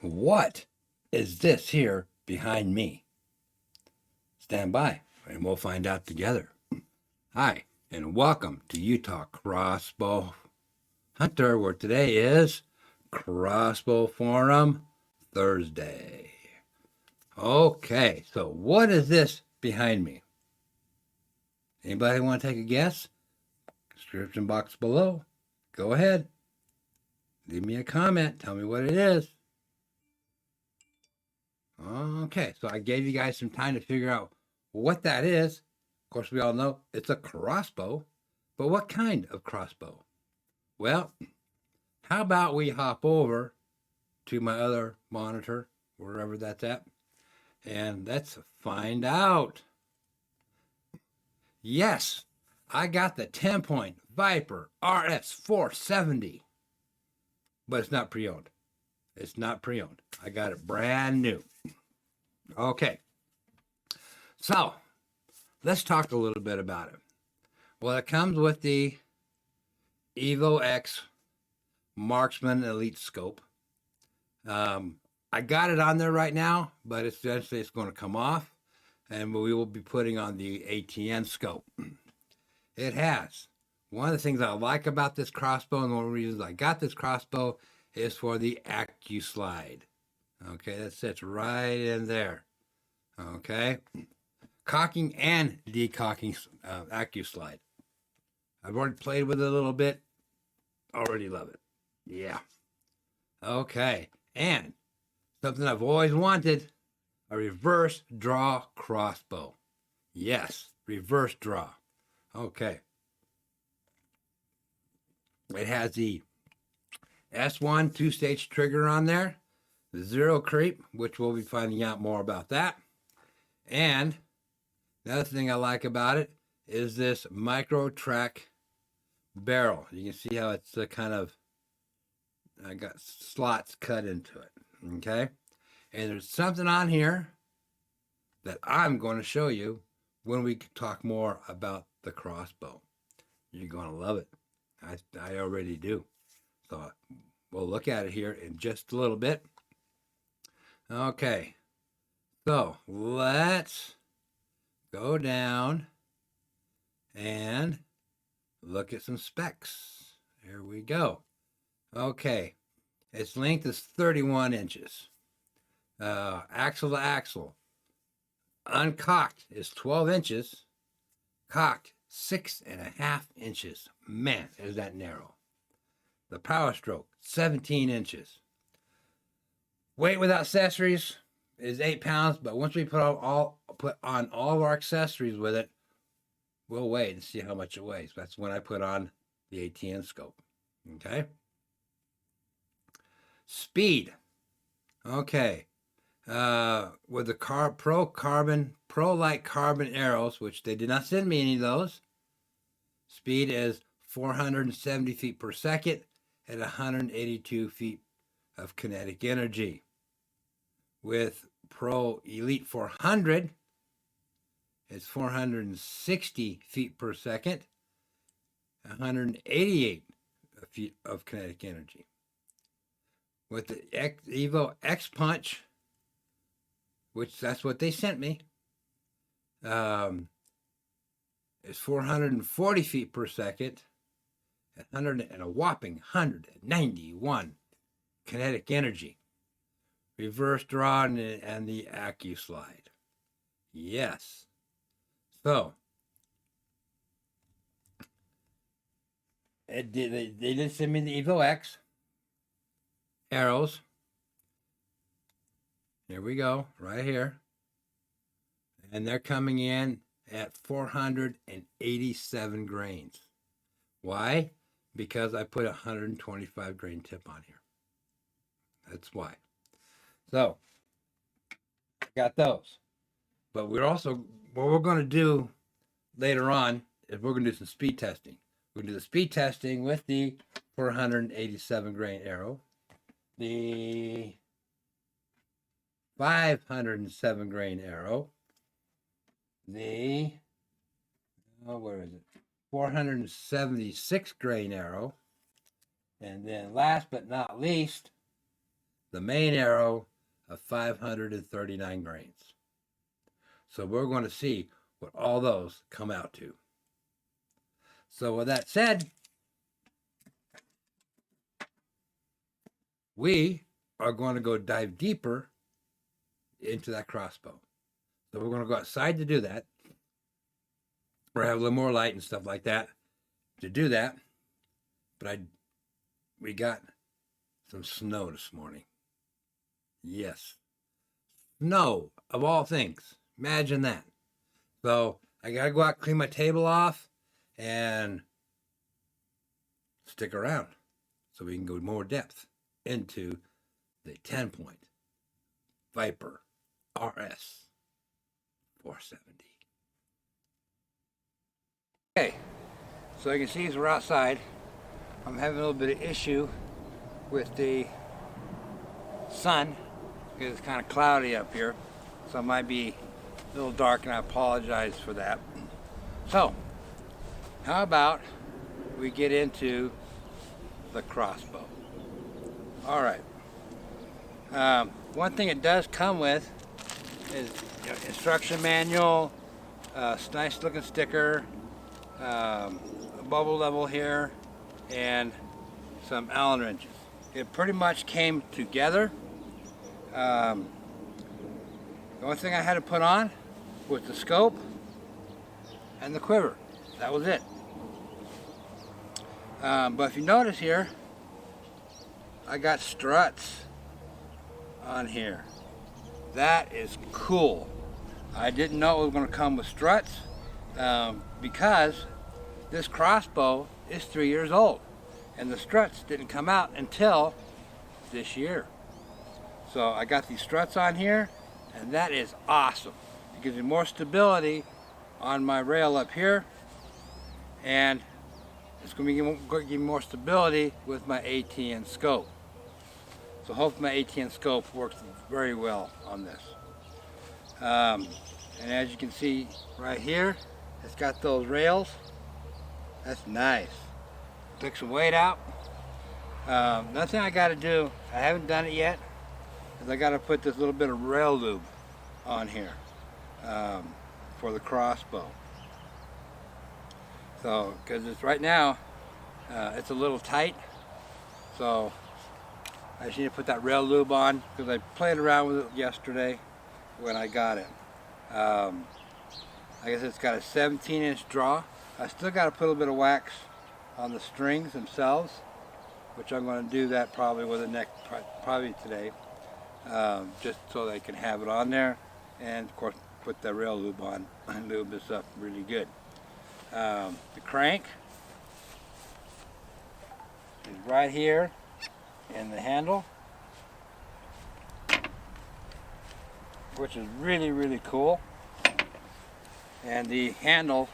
What is this here behind me? Stand by and we'll find out together. Hi, and welcome to Utah Crossbow Hunter, where today is Crossbow Forum Thursday. Okay, so what is this behind me? Anybody want to take a guess? Description box below. Go ahead. Leave me a comment. Tell me what it is. Okay, so I gave you guys some time to figure out what that is. Of course, we all know it's a crossbow, but what kind of crossbow? Well, how about we hop over to my other monitor, wherever that's at, and let's find out. Yes, I got the 10-point Viper RS470, but it's not pre-owned. It's not pre-owned. I got it brand new. Okay, so let's talk a little bit about it. Well, it comes with the Evo X Marksman Elite Scope. I got it on there right now, but it's going to come off, and we will be putting on the ATN scope. It has. One of the things I like about this crossbow, and one of the reasons I got this crossbow, is for the AccuSlide. Okay, that sits right in there. Okay, cocking and decocking AccuSlide. I've already played with it a little bit. Already love it. Yeah. Okay, and something I've always wanted, a reverse draw crossbow. Yes, reverse draw. Okay. It has the S1 two-stage trigger on there, the zero creep, which we'll be finding out more about that. And another thing I like about it is this micro track barrel. You can see how it's kind of, I got slots cut into it. Okay. And there's something on here that I'm going to show you when we talk more about the crossbow. You're going to love it. I already do. So we'll look at it here in just a little bit. Okay. So let's go down and look at some specs. Here we go. Okay. Its length is 31 inches. Axle to axle. Uncocked is 12 inches. Cocked, 6.5 inches. Man, is that narrow. The power stroke, 17 inches. Weight without accessories is 8 pounds, but once we put on all of our accessories with it, we'll weigh and see how much it weighs. That's when I put on the ATN scope. Okay. Speed. Okay. With the Pro-Light carbon arrows, which they did not send me any of those. Speed is 470 feet per second at 182 feet of kinetic energy. With Pro Elite 400, it's 460 feet per second, 188 feet of kinetic energy. With the Evo X Punch, which that's what they sent me, it's 440 feet per second, and a whopping 191 kinetic energy. Reverse draw and the AccuSlide. Yes. So they did send me the Evo X arrows. Here we go, right here. And they're coming in at 487 grains. Why? Because I put a 125 grain tip on here. That's why. So, I got those. But what we're going to do later on is we're going to do some speed testing. We're going to do the speed testing with the 487 grain arrow, the 507 grain arrow, the, where is it? 476 grain arrow, and then last but not least, the main arrow of 539 grains. So we're going to see what all those come out to. So with that said, we are going to go dive deeper into that crossbow. So we're going to go outside to do that. Or have a little more light and stuff like that to do that. But we got some snow this morning. Yes. Snow, of all things. Imagine that. So I got to go out, clean my table off, and stick around so we can go more depth into the 10-point Viper RS 470. Okay, so you can see as we're outside, I'm having a little bit of issue with the sun because it's kind of cloudy up here, so it might be a little dark, and I apologize for that. So, how about we get into the crossbow? All right. One thing it does come with is instruction manual, nice looking sticker, a bubble level here, and some Allen wrenches. It pretty much came together. The only thing I had to put on was the scope and the quiver. That was it. But if you notice here, I got struts on here. That is cool. I didn't know it was going to come with struts because this crossbow is 3 years old and the struts didn't come out until this year. So I got these struts on here, and that is awesome. It gives me more stability on my rail up here, and it's going to give me more stability with my ATN scope. So hopefully my ATN scope works very well on this. And as you can see right here, it's got those rails. That's nice. Took some weight out. Another thing I got to do, I haven't done it yet, is I got to put this little bit of rail lube on here for the crossbow. So, because it's right now, it's a little tight, so I just need to put that rail lube on because I played around with it yesterday when I got it. I guess it's got a 17-inch draw. I still got to put a little bit of wax on the strings themselves, which I'm going to do that probably with the neck, probably today, just so they can have it on there, and of course put the rail lube on and lube this up really good. The crank is right here in the handle, which is really, really cool. And the handle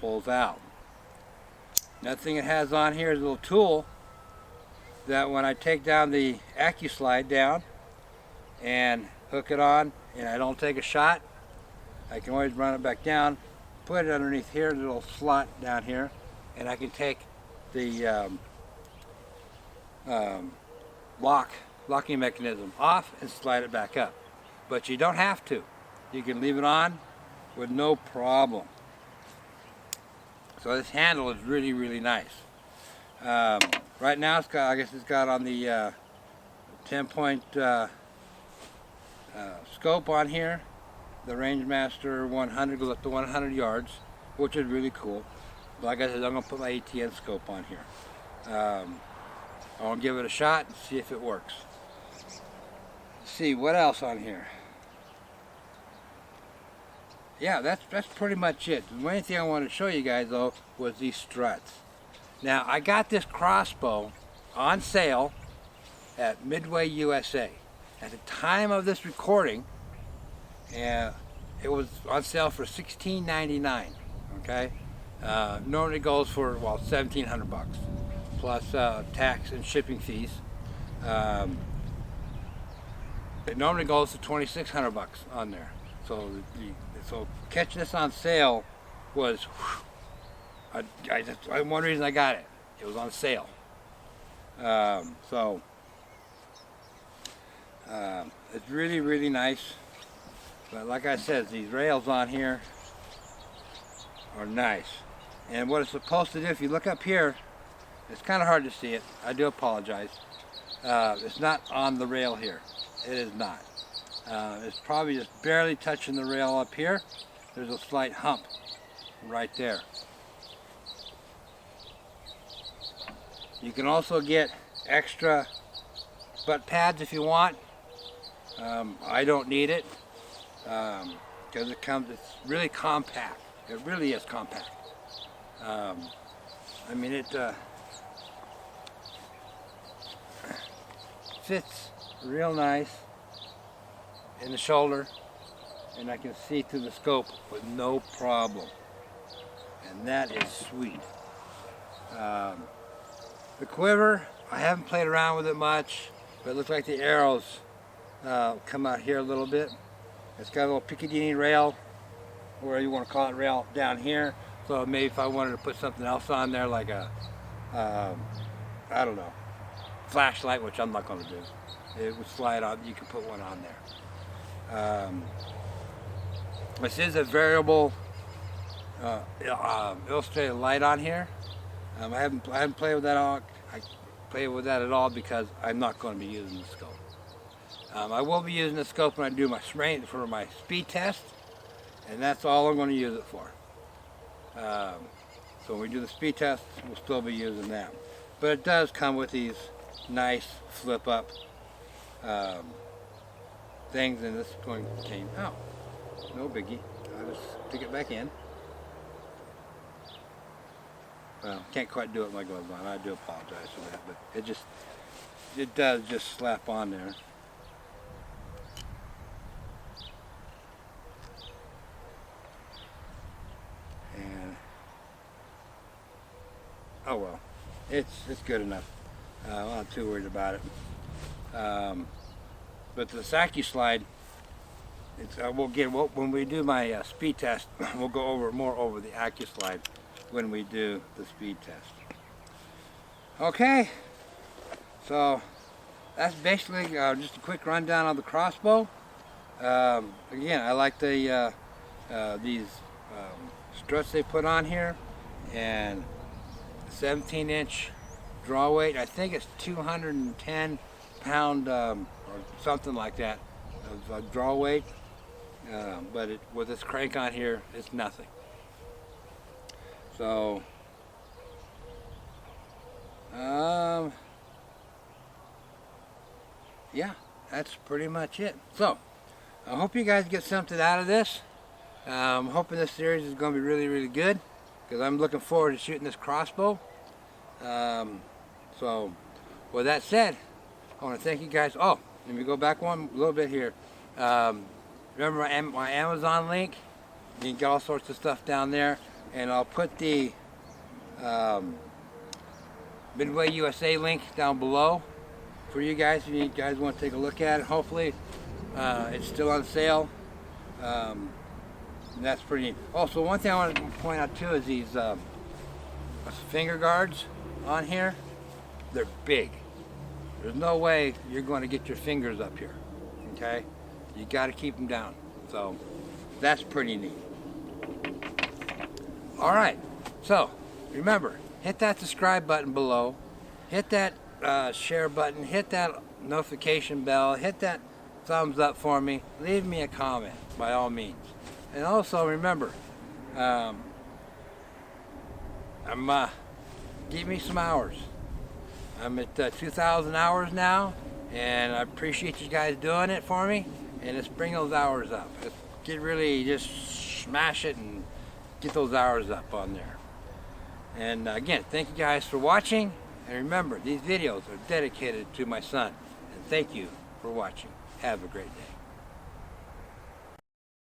pulls out. Another thing it has on here is a little tool that when I take down the AccuSlide down and hook it on and I don't take a shot, I can always run it back down, put it underneath here, a little slot down here, and I can take the locking mechanism off and slide it back up. But you don't have to. You can leave it on with no problem. So this handle is really, really nice. Right now it's got, I guess it's got on the 10-point scope on here. The Rangemaster 100 goes up to 100 yards, which is really cool. Like I said, I'm going to put my ATN scope on here. I'll give it a shot and see if it works. Let's see what else on here. Yeah, that's pretty much it. The main thing I wanted to show you guys though was these struts. Now I got this crossbow on sale at Midway USA. At the time of this recording, it was on sale for $16.99. Okay, normally goes for $1,700 bucks plus tax and shipping fees. It normally goes to $2,600 bucks on there. So catching this on sale was, one reason I got it. It was on sale. So It's really, really nice. But like I said, these rails on here are nice. And what it's supposed to do, if you look up here, it's kind of hard to see it. I do apologize. It's not on the rail here. It is not. It's probably just barely touching the rail up here. There's a slight hump right there. You can also get extra butt pads if you want. I don't need it because it's really compact. It really is compact. I mean, it fits real nice in the shoulder, and I can see through the scope with no problem, and that is sweet. The quiver, I haven't played around with it much, but it looks like the arrows come out here a little bit. It's got a little Piccadilly rail, or you want to call it rail, down here. So maybe if I wanted to put something else on there, like a, I don't know, flashlight, which I'm not going to do. It would slide on, you can put one on there. This is a variable illustrated light on here. I haven't played with that all. I play with that at all because I'm not going to be using the scope. I will be using the scope when I do my for my speed test, and that's all I'm going to use it for. So when we do the speed test, we'll still be using that. But it does come with these nice flip up things, and this one came out. No biggie. I'll just stick it back in. Well, can't quite do it with my gloves on. I do apologize for that, but it does just slap on there. And oh well, it's good enough. I'm not too worried about it. But the AccuSlide, when we do my speed test, we'll go more over the AccuSlide when we do the speed test. Okay, so that's basically just a quick rundown of the Crossbow. Again, I like the these struts they put on here, and 17-inch draw weight. I think it's 210 pound or something like that of draw weight, but with this crank on here, it's nothing. So, yeah, that's pretty much it. So, I hope you guys get something out of this. I'm hoping this series is going to be really, really good, because I'm looking forward to shooting this Crossbow. So, with that said, I want to thank you guys. Oh, let me go back one little bit here. Remember my Amazon link? You can get all sorts of stuff down there. And I'll put the Midway USA link down below for you guys if you guys want to take a look at it. Hopefully it's still on sale. And that's pretty neat. Also, one thing I want to point out too is these finger guards on here. They're big. There's no way you're going to get your fingers up here. Okay? You got to keep them down. So that's pretty neat. Alright, so remember, hit that subscribe button below, hit that share button, hit that notification bell, hit that thumbs up for me, leave me a comment by all means. And also remember, give me some hours. I'm at 2,000 hours now, and I appreciate you guys doing it for me, and let's bring those hours up. Let's just smash it and get those hours up on there. And again, thank you guys for watching, and remember, these videos are dedicated to my son, and thank you for watching. Have a great day.